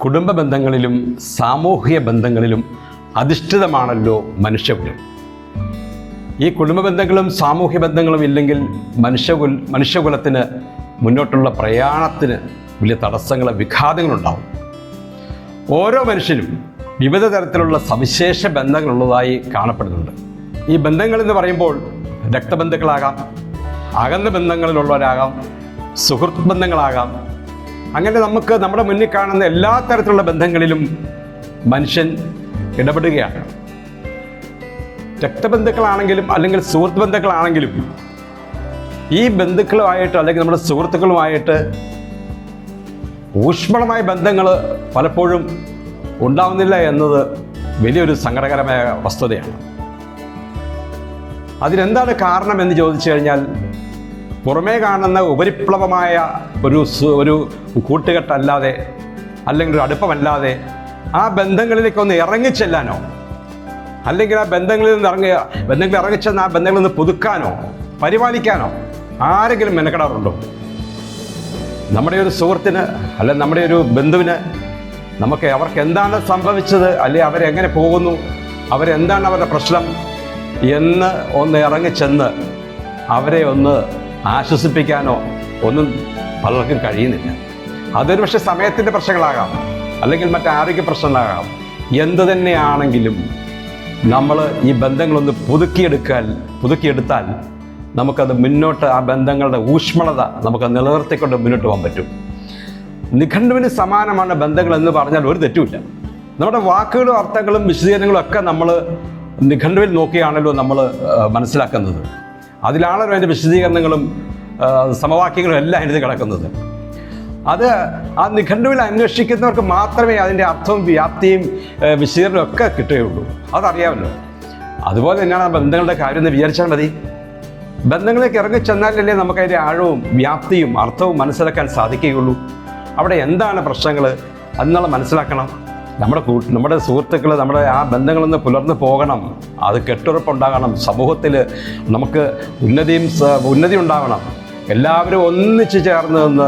കുടുംബ ബന്ധങ്ങളിലും സാമൂഹിക ബന്ധങ്ങളിലും അധിഷ്ഠിതമാണല്ലോ മനുഷ്യകുലം. ഈ കുടുംബ ബന്ധങ്ങളും സാമൂഹ്യ ബന്ധങ്ങളും ഇല്ലെങ്കിൽ മനുഷ്യകുലത്തിന് മുന്നോട്ടുള്ള പ്രയാണത്തിന് വലിയ തടസ്സങ്ങളും വിഘാതങ്ങളുണ്ടാവും. ഓരോ മനുഷ്യനും വിവിധ തരത്തിലുള്ള സവിശേഷ ബന്ധങ്ങളുള്ളതായി കാണപ്പെടുന്നുണ്ട്. ഈ ബന്ധങ്ങൾ എന്ന് പറയുമ്പോൾ രക്തബന്ധുക്കളാകാം, അകന്ന ബന്ധങ്ങളിലുള്ളവരാകാം, സുഹൃത്ത് ബന്ധങ്ങളാകാം. അങ്ങനെ നമുക്ക് നമ്മുടെ മുന്നിൽ കാണുന്ന എല്ലാ തരത്തിലുള്ള ബന്ധങ്ങളിലും മനുഷ്യൻ ഇടപെടുകയാണ്. രക്തബന്ധുക്കളാണെങ്കിലും അല്ലെങ്കിൽ സുഹൃത്ത് ബന്ധുക്കളാണെങ്കിലും ഈ ബന്ധുക്കളുമായിട്ട് അല്ലെങ്കിൽ നമ്മുടെ സുഹൃത്തുക്കളുമായിട്ട് ഊഷ്മളമായ ബന്ധങ്ങൾ പലപ്പോഴും ഉണ്ടാവുന്നില്ല എന്നത് വലിയൊരു സങ്കടകരമായ വസ്തുതയാണ്. അതിനെന്താണ് കാരണം എന്ന് ചോദിച്ചു കഴിഞ്ഞാൽ, പുറമേ കാണുന്ന ഉപരിപ്ലവമായ ഒരു കൂട്ടുകെട്ടല്ലാതെ അല്ലെങ്കിൽ ഒരു അടുപ്പമല്ലാതെ ആ ബന്ധങ്ങളിലേക്കൊന്ന് ഇറങ്ങിച്ചെല്ലാനോ അല്ലെങ്കിൽ ആ ബന്ധങ്ങളിൽ ഇറങ്ങിച്ചെന്ന് ആ ബന്ധങ്ങളിൽ നിന്ന് പുതുക്കാനോ പരിപാലിക്കാനോ ആരെങ്കിലും മെനക്കെടാറുണ്ടോ? നമ്മുടെ ഒരു സുഹൃത്തിന് അല്ലെങ്കിൽ നമ്മുടെ ഒരു ബന്ധുവിന് അവർക്ക് എന്താണ് സംഭവിച്ചത്, അല്ലെങ്കിൽ അവരെങ്ങനെ പോകുന്നു, അവരെന്താണ് അവരുടെ പ്രശ്നം എന്ന് ഒന്ന് ഇറങ്ങിച്ചെന്ന് അവരെ ഒന്ന് ആശ്വസിപ്പിക്കാനോ ഒന്നും പലർക്കും കഴിയുന്നില്ല. അതൊരു പക്ഷേ സമയത്തിൻ്റെ പ്രശ്നങ്ങളാകാം, അല്ലെങ്കിൽ മറ്റാരോഗ്യ പ്രശ്നങ്ങളാകാം. എന്തു തന്നെയാണെങ്കിലും നമ്മൾ ഈ ബന്ധങ്ങളൊന്ന് പുതുക്കിയെടുത്താൽ നമുക്കത് മുന്നോട്ട് ആ ബന്ധങ്ങളുടെ ഊഷ്മളത നമുക്ക് നിലനിർത്തിക്കൊണ്ട് മുന്നോട്ട് പോകാൻ പറ്റും. നിഘണ്ടുവിന് സമാനമാണ് ബന്ധങ്ങൾ എന്ന് പറഞ്ഞാൽ ഒരു തെറ്റുമില്ല. നമ്മുടെ വാക്കുകളും അർത്ഥങ്ങളും വിശദീകരണങ്ങളും ഒക്കെ നമ്മൾ നിഘണ്ടുവിൽ നോക്കിയാണല്ലോ നമ്മൾ മനസ്സിലാക്കുന്നത്. അതിലാണല്ലോ അതിൻ്റെ വിശദീകരണങ്ങളും സമവാക്യങ്ങളും എല്ലാം അതിന് കിടക്കുന്നത്. അത് ആ നിഘണ്ടുവിൽ അന്വേഷിക്കുന്നവർക്ക് മാത്രമേ അതിൻ്റെ അർത്ഥവും വ്യാപ്തിയും വിശദീകരണവും ഒക്കെ കിട്ടുകയുള്ളൂ. അതറിയാമല്ലോ. അതുപോലെ തന്നെയാണ് ബന്ധങ്ങളുടെ കാര്യം എന്ന് വിചാരിച്ചാൽ മതി. ബന്ധങ്ങളിലേക്ക് ഇറങ്ങിച്ചെന്നാലല്ലേ നമുക്കതിൻ്റെ ആഴവും വ്യാപ്തിയും അർത്ഥവും മനസ്സിലാക്കാൻ സാധിക്കുകയുള്ളൂ. അവിടെ എന്താണ് പ്രശ്നങ്ങൾ എന്നുള്ള മനസ്സിലാക്കണം. നമ്മുടെ സുഹൃത്തുക്കൾ നമ്മുടെ ആ ബന്ധങ്ങളൊന്ന് പുലർന്നു പോകണം. അത് കെട്ടുറപ്പുണ്ടാകണം. സമൂഹത്തിൽ നമുക്ക് ഉന്നതി ഉണ്ടാകണം. എല്ലാവരും ഒന്നിച്ചു ചേർന്ന് നിന്ന്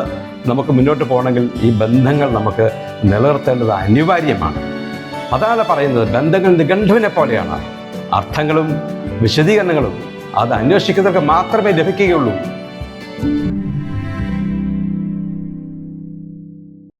നമുക്ക് മുന്നോട്ട് പോകണമെങ്കിൽ ഈ ബന്ധങ്ങൾ നമുക്ക് നിലനിർത്തേണ്ടത് അനിവാര്യമാണ്. അതാണ് പറയുന്നത്, ബന്ധങ്ങൾ നിഘണ്ടുവിനെ പോലെയാണ്. അർത്ഥങ്ങളും വിശദീകരണങ്ങളും അത് അന്വേഷിക്കുന്നവർക്ക് മാത്രമേ ലഭിക്കുകയുള്ളൂ.